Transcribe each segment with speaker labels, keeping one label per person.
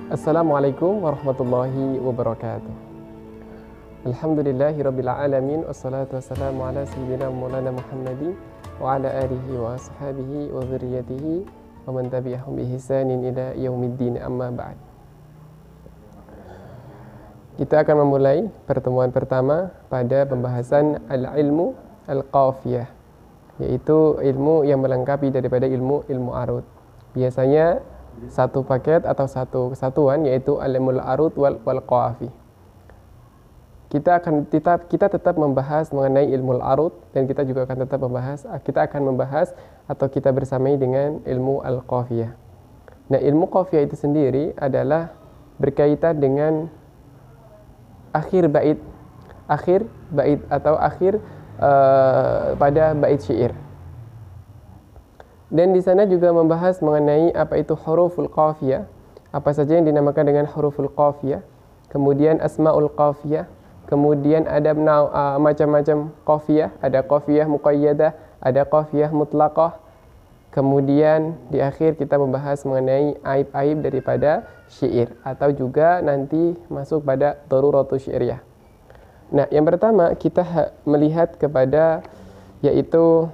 Speaker 1: Assalamualaikum warahmatullahi wabarakatuh. Alhamdulillahirabbil alamin wassalatu wassalamu ala sayyidina Maulana Muhammadin wa ala alihi wa ashabihi wa dzurriyyatihi wa man tabi'ahum bi ihsanin ila yaumiddin, amma ba'd. Kita akan memulai pertemuan pertama pada pembahasan al-ilmu al-qafiyah, yaitu ilmu yang melengkapi daripada ilmu arud. Biasanya satu paket atau satu kesatuan, yaitu al-ilmul arud wal qawafi. Kita tetap membahas mengenai ilmu arud, dan kita juga akan tetap membahas atau kita bersamai dengan ilmu al-qafiyah. Nah, ilmu qafiyah itu sendiri adalah berkaitan dengan akhir bait atau akhir pada bait syair. Dan di sana juga membahas mengenai apa itu huruful qafiyah, apa saja yang dinamakan dengan huruful qafiyah, kemudian asmaul qafiyah, kemudian ada macam-macam qafiyah, ada qafiyah muqayyadah, ada qafiyah mutlaqah. Kemudian di akhir kita membahas mengenai aib-aib daripada syair, atau juga nanti masuk pada daruratus syairiyah. Nah, yang pertama kita melihat kepada yaitu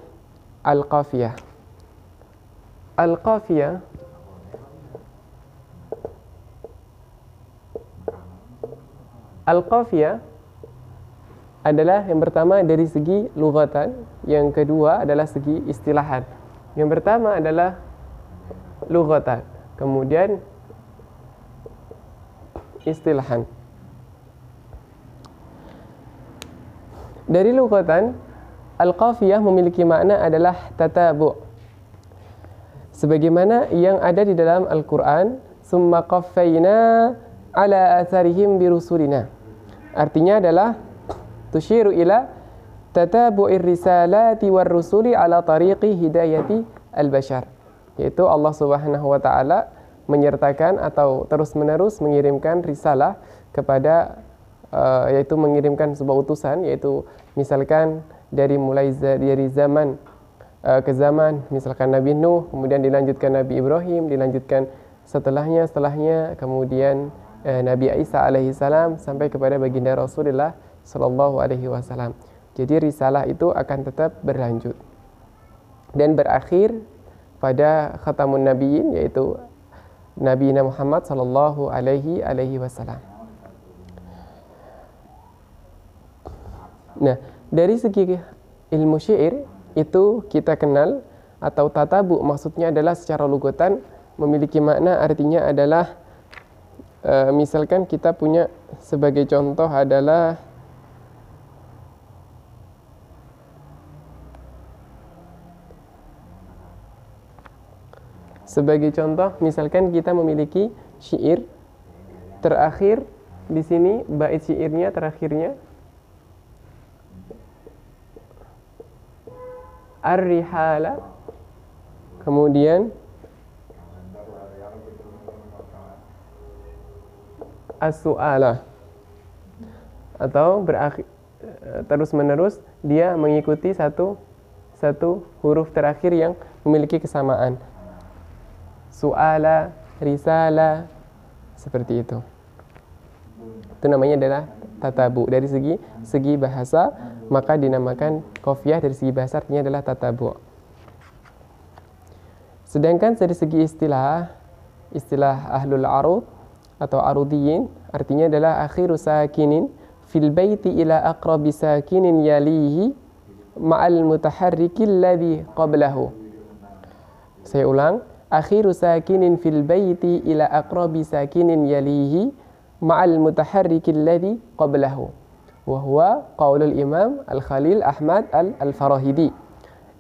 Speaker 1: al-qafiyah. Al-qafiyah adalah yang pertama dari segi lughatan, yang kedua adalah segi istilahan. Yang pertama adalah lughatan, kemudian istilahan. Dari lughatan, al-qafiyah memiliki makna adalah tatabu', sebagaimana yang ada di dalam Al-Quran, summa qaffayna ala atharihim birusulina. Artinya adalah tushiru ila tatabu'ir risalati war rusuli ala tariqi hidayati al-bashar, yaitu Allah Subhanahu wa taala menyertakan atau terus-menerus mengirimkan risalah kepada yaitu mengirimkan sebuah utusan, yaitu misalkan dari zaman ke zaman, misalkan Nabi Nuh, kemudian dilanjutkan Nabi Ibrahim, dilanjutkan setelahnya, kemudian Nabi Isa alaihi salam, sampai kepada baginda Rasulullah sallallahu alaihi wasallam. Jadi risalah itu akan tetap berlanjut dan berakhir pada khatamun nabiyyin, yaitu Nabi Muhammad sallallahu alaihi wasallam. Nah, dari segi ilmu syair itu kita kenal, atau tatabu maksudnya adalah secara lughatan memiliki makna, artinya adalah misalkan kita punya sebagai contoh adalah misalkan kita memiliki syair terakhir di sini, bait syairnya terakhirnya ar-rihala, kemudian as-su'ala, atau berakhir terus menerus dia mengikuti satu huruf terakhir yang memiliki kesamaan, su'ala, risala, seperti itu. Itu namanya adalah tatabu. Dari segi bahasa maka dinamakan qafiyah, dari segi bahasa artinya adalah tatabu. Sedangkan dari segi istilah ahlul arud atau arudiyin, artinya adalah akhiru sakinin fil baiti ila aqrabi sakinin yalihi ma'al mutaharriki alladhi qablahu. Saya ulang, akhiru sakinin fil baiti ila aqrabi sakinin yalihi ma'al mutaharriki alladhi qablahu, wa huwa qaulul Imam Al-Khalil Ahmad Al-Farahidi.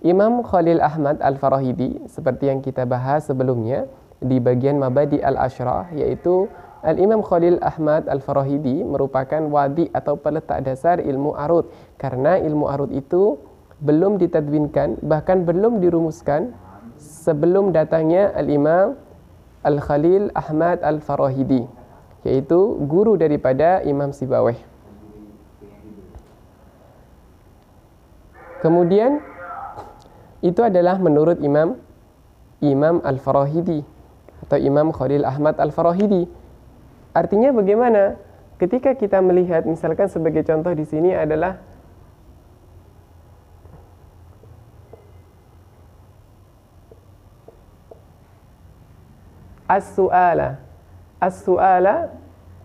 Speaker 1: Imam Khalil Ahmad Al-Farahidi, seperti yang kita bahas sebelumnya di bagian Mabadi Al-Ashrah, yaitu Al-Imam Khalil Ahmad Al-Farahidi merupakan wadi atau peletak dasar ilmu arud, karena ilmu arud itu belum ditadwinkan, bahkan belum dirumuskan sebelum datangnya Al-Imam Al-Khalil Ahmad Al-Farahidi, yaitu guru daripada Imam Sibawayh. Kemudian itu adalah menurut Imam Al-Farahidi atau Imam Khalil Ahmad Al-Farahidi. Artinya bagaimana? Ketika kita melihat, misalkan sebagai contoh di sini adalah as-su'ala. As-su'ala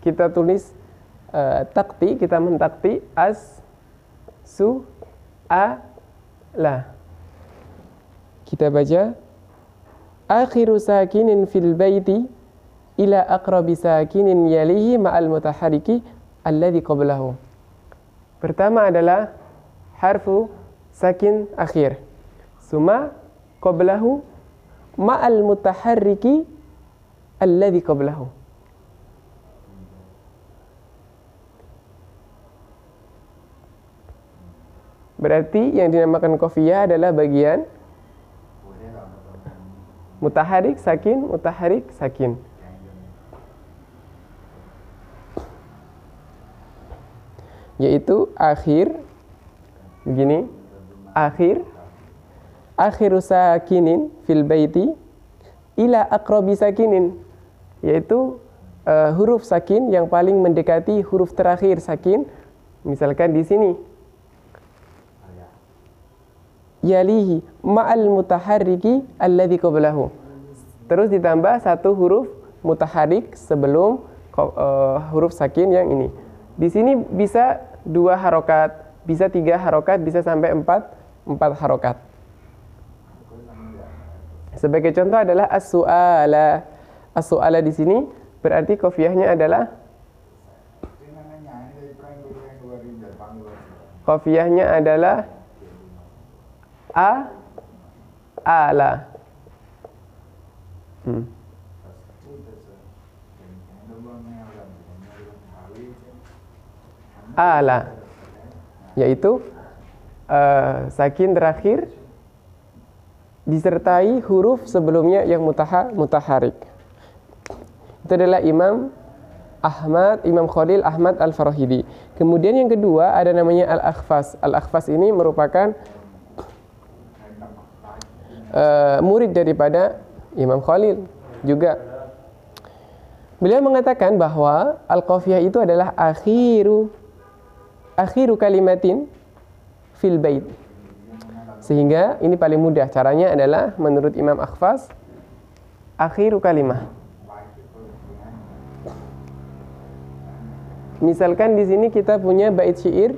Speaker 1: kita tulis takti, kita mentakti as-su'ala. Kita baca akhiru sakinin fil baiti ila aqrabi sakinin yalihi ma'al mutaharriki alladhi qablahu. Pertama adalah harfu sakin akhir. Suma qablahu ma'al mutaharriki alladhi qablahu. Berarti yang dinamakan qafiyah adalah bagian mutaharik sakin, mutaharik sakin. Yaitu akhir, begini, akhiru sakinin fil baiti ila aqrabi sakinin, yaitu huruf sakin yang paling mendekati huruf terakhir sakin. Misalkan di sini yalihi ma'al mutaharriki alladhi qablahu. Terus ditambah satu huruf mutaharrik sebelum huruf sakin yang ini. Di sini bisa 2 harokat, bisa 3 harokat, bisa sampai 4 harokat. Sebagai contoh adalah as-su'ala. As-su'ala di sini berarti qafiyahnya adalah ala. Ala, yaitu sakin terakhir disertai huruf sebelumnya yang mutaharik. Itu adalah Imam Khalil Ahmad Al-Farahidi. Kemudian yang kedua ada namanya Al-Akhfas. Al-Akhfas ini merupakan murid daripada Imam Khalil juga. Beliau mengatakan bahwa al-qafiyah itu adalah akhiru kalimatin fil bait. Sehingga ini paling mudah. Caranya adalah menurut Imam Akhfas, akhiru kalimah. Misalkan di sini kita punya bait syair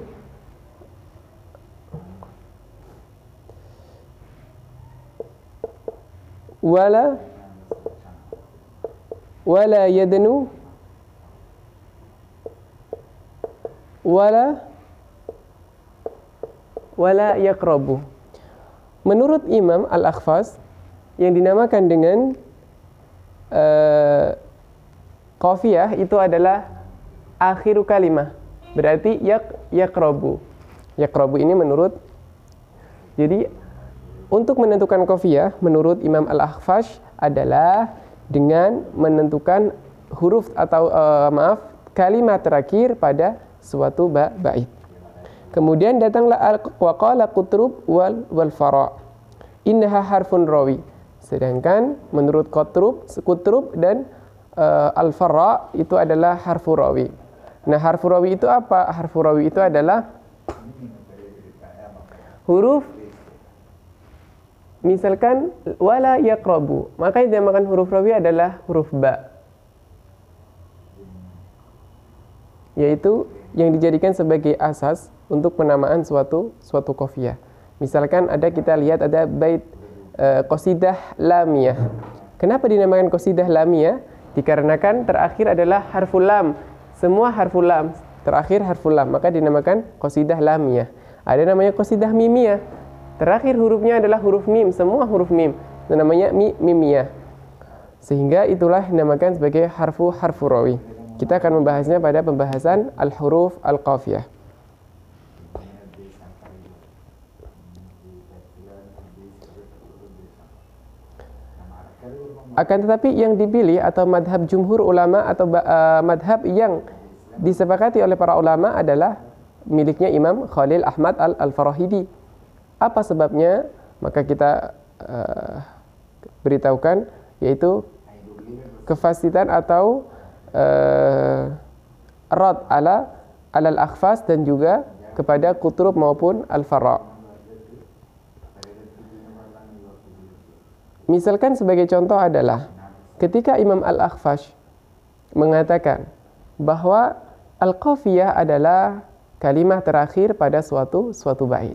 Speaker 1: wala yadnu wala yaqrabu. Menurut Imam Al-Akhfas yang dinamakan dengan qafiyah itu adalah akhiru kalimah. Berarti yaqrabu. Yaqrabu ini menurut, jadi untuk menentukan qafiyah menurut Imam Al-Akhfas adalah dengan menentukan huruf atau kalimat terakhir pada suatu bait. Kemudian datanglah waqala qutrub wal fara. Innaha harfun rawi. Sedangkan menurut qutrub dan al-fara itu adalah harfu rawi. Nah, harfu rawi itu apa? Harfu rawi itu adalah huruf, misalkan wala yaqrabu, maka yang dinamakan huruf rawi adalah huruf ba, yaitu yang dijadikan sebagai asas untuk penamaan suatu qafiyah. Misalkan kita lihat ada bait qasidah lamiyah. Kenapa dinamakan qasidah lamiyah? Dikarenakan terakhir adalah harful lam. Semua harful lam, terakhir harful lam, maka dinamakan qasidah lamiyah. Ada namanya qasidah mimiyah. Terakhir hurufnya adalah huruf mim, semua huruf mim. Itu namanya mimiyah. Sehingga itulah dinamakan sebagai harfu rawi. Kita akan membahasnya pada pembahasan al-huruf al-qafiyah. Akan tetapi yang dipilih atau madhab jumhur ulama atau madhab yang disepakati oleh para ulama adalah miliknya Imam Khalil Ahmad Al-Farahidi. Apa sebabnya? Maka kita beritahukan, yaitu kefasitan atau rad alal akhfas dan juga kepada qutrub maupun al-farra. Misalkan sebagai contoh adalah ketika Imam Al-Akhfash mengatakan bahwa al-qafiyah adalah kalimah terakhir pada suatu bait.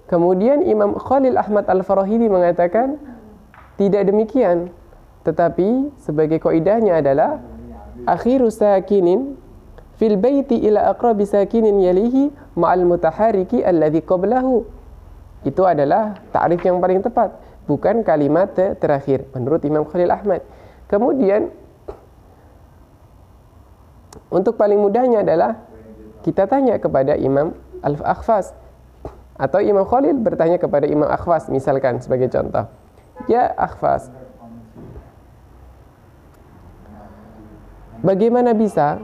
Speaker 1: Kemudian Imam Khalil Ahmad Al-Farahidi mengatakan tidak demikian, tetapi sebagai kaidahnya adalah akhiru sakinin fil baiti ila aqrabi sakinin yalihi ma'al mutaharriki alladhi qablahu. Itu adalah ta'rif yang paling tepat, bukan kalimat terakhir menurut Imam Khalil Ahmad. Kemudian untuk paling mudahnya adalah kita tanya kepada Imam Al-Akhfas, atau Imam Khalil bertanya kepada Imam Akhfas, misalkan sebagai contoh, ya Akhfas, bagaimana bisa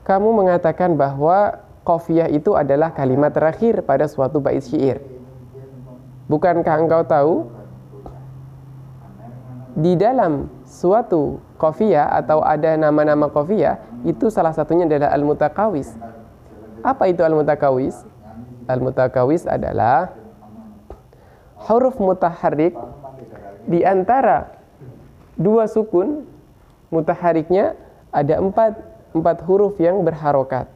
Speaker 1: kamu mengatakan bahwa qafiyah itu adalah kalimat terakhir pada suatu bait syair? Bukankah engkau tahu di dalam suatu qafiyah atau ada nama-nama qafiyah itu salah satunya adalah al-mutakawis. Apa itu al-mutakawis? Al-mutakawis adalah huruf mutaharrik di antara dua sukun. Mutaharriknya ada empat huruf yang berharokat,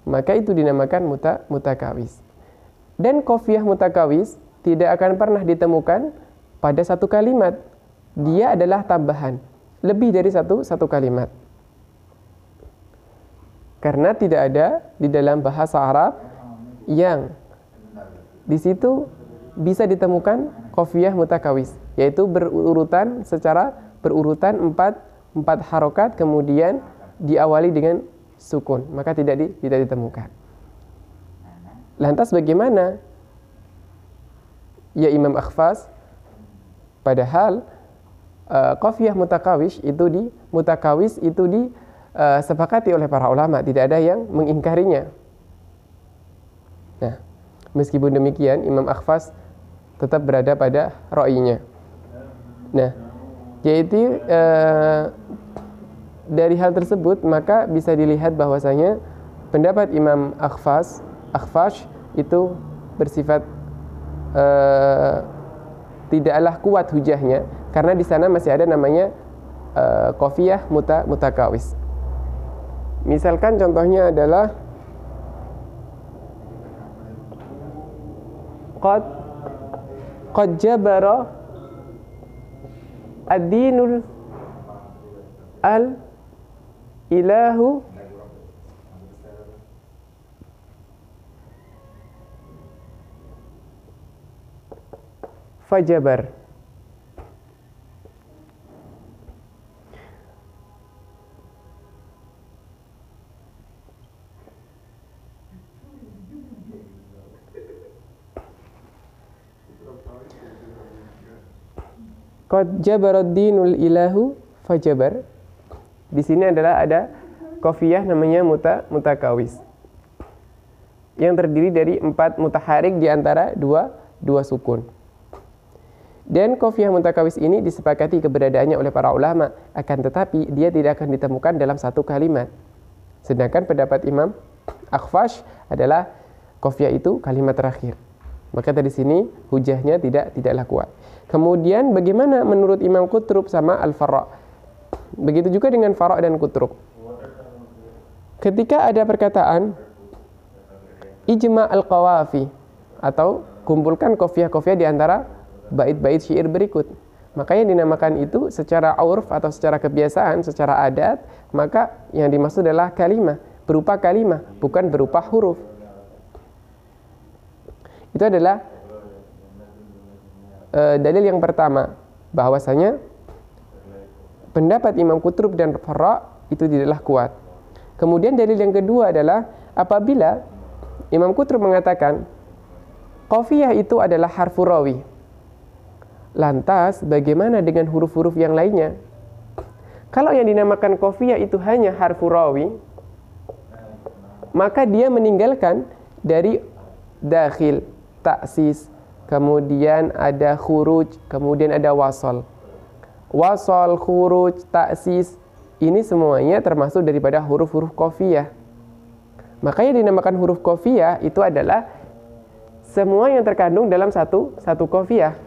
Speaker 1: maka itu dinamakan mutakawis. Dan qafiyah mutakawis tidak akan pernah ditemukan pada satu kalimat. Dia adalah tambahan lebih dari satu kalimat, karena tidak ada di dalam bahasa Arab yang di situ bisa ditemukan qafiyah mutakawis, yaitu secara berurutan empat harokat kemudian diawali dengan sukun, maka tidak ditemukan. Lantas bagaimana ya Imam Akhfas? Padahal qafiyah mutakawis itu disepakati oleh para ulama, tidak ada yang mengingkarinya. Nah, meskipun demikian Imam Akhfas tetap berada pada ra'yinya. Nah, yaitu dari hal tersebut maka bisa dilihat bahwasanya pendapat Imam Akhfash itu bersifat tidaklah kuat hujahnya, karena di sana masih ada namanya qafiyah mutakawis. Misalkan contohnya adalah qad jabara ad-dinul al-ilahu fajabar. Qad jabarad dinul ilahu fajabar. Di sini adalah ada qafiyah namanya mutakawis yang terdiri dari 4 mutaharik di antara dua sukun. Dan qafiyah mutakawis ini disepakati keberadaannya oleh para ulama, akan tetapi dia tidak akan ditemukan dalam satu kalimat. Sedangkan pendapat Imam Akhfash adalah qafiyah itu kalimat terakhir. Maka dari sini hujahnya tidaklah kuat. Kemudian bagaimana menurut Imam Qutrub sama Al-Farra? Begitu juga dengan Farra dan Qutrub. Ketika ada perkataan ijma' al-qawafi atau kumpulkan qafiyah-qafiyah di antara bait-bait syair berikut, maka yang dinamakan itu secara urf atau secara kebiasaan, secara adat, maka yang dimaksud adalah kalimah, berupa kalimah, bukan berupa huruf. Itu adalah dalil yang pertama, bahwasanya pendapat Imam Qutrub dan Farra itu tidaklah kuat. Kemudian dalil yang kedua adalah apabila Imam Qutrub mengatakan qafiyah itu adalah harfu rawi, lantas bagaimana dengan huruf-huruf yang lainnya? Kalau yang dinamakan qafiyah itu hanya harfu rawi, maka dia meninggalkan dari dakhil, taksis, kemudian ada khuruj, kemudian ada wasol. Wasol, khuruj, taksis, ini semuanya termasuk daripada huruf-huruf qafiyah. Makanya dinamakan huruf qafiyah itu adalah semua yang terkandung dalam satu qafiyah.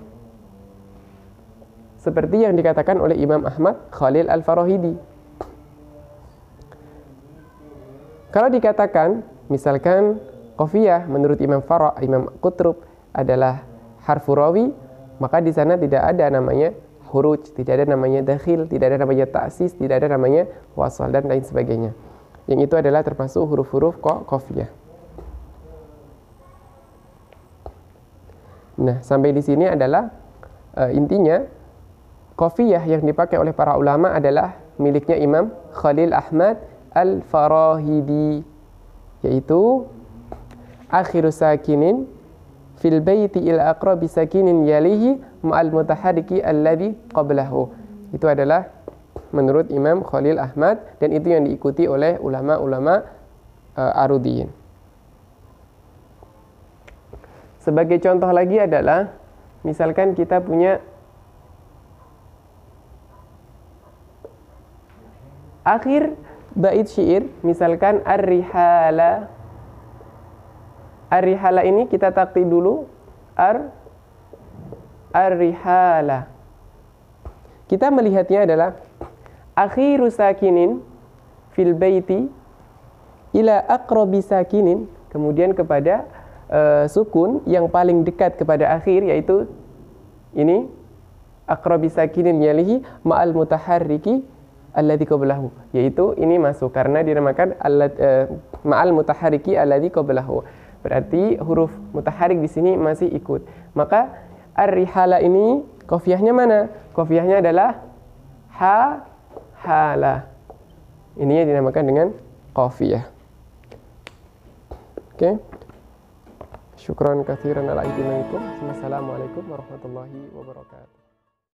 Speaker 1: Seperti yang dikatakan oleh Imam Ahmad Khalil Al-Farahidi. Kalau dikatakan, misalkan qafiyah menurut Imam Qutrub adalah harfu rawi, maka di sana tidak ada namanya huruj, tidak ada namanya dakhil, tidak ada namanya ta'sis, tidak ada namanya wasal dan lain sebagainya. Yang itu adalah termasuk huruf-huruf qafiyah. Nah, sampai di sini adalah intinya qafiyah yang dipakai oleh para ulama adalah miliknya Imam Khalil Ahmad Al-Farahidi, yaitu akhiru sakinin fil baiti ila aqrabi sakinin yalihi ma'al mutaharriki alladhi qablahu. Itu adalah menurut Imam Khalil Ahmad, dan itu yang diikuti oleh ulama-ulama Arudiyin. Sebagai contoh lagi adalah misalkan kita punya akhir bait syair, misalkan ar-rihala. Ar-rihala ini kita takti dulu, ar-rihala. Kita melihatnya adalah akhiru sakinin fil baiti ila aqrabi sakinin, kemudian kepada sukun yang paling dekat kepada akhir, yaitu ini aqrabi sakinin yalihi ma'al mutaharriki alladzi qablahu, yaitu ini masuk karena dinamakan ma'al mutaharriki alladzi qablahu. Berarti huruf mutaharik di sini masih ikut. Maka ar-rihala ini qafiyahnya mana? Qafiyahnya adalah hala. Ini yang dinamakan dengan qafiyah. Oke. Syukran katsiran ala ijtina'ikum. Wassalamualaikum warahmatullahi wabarakatuh.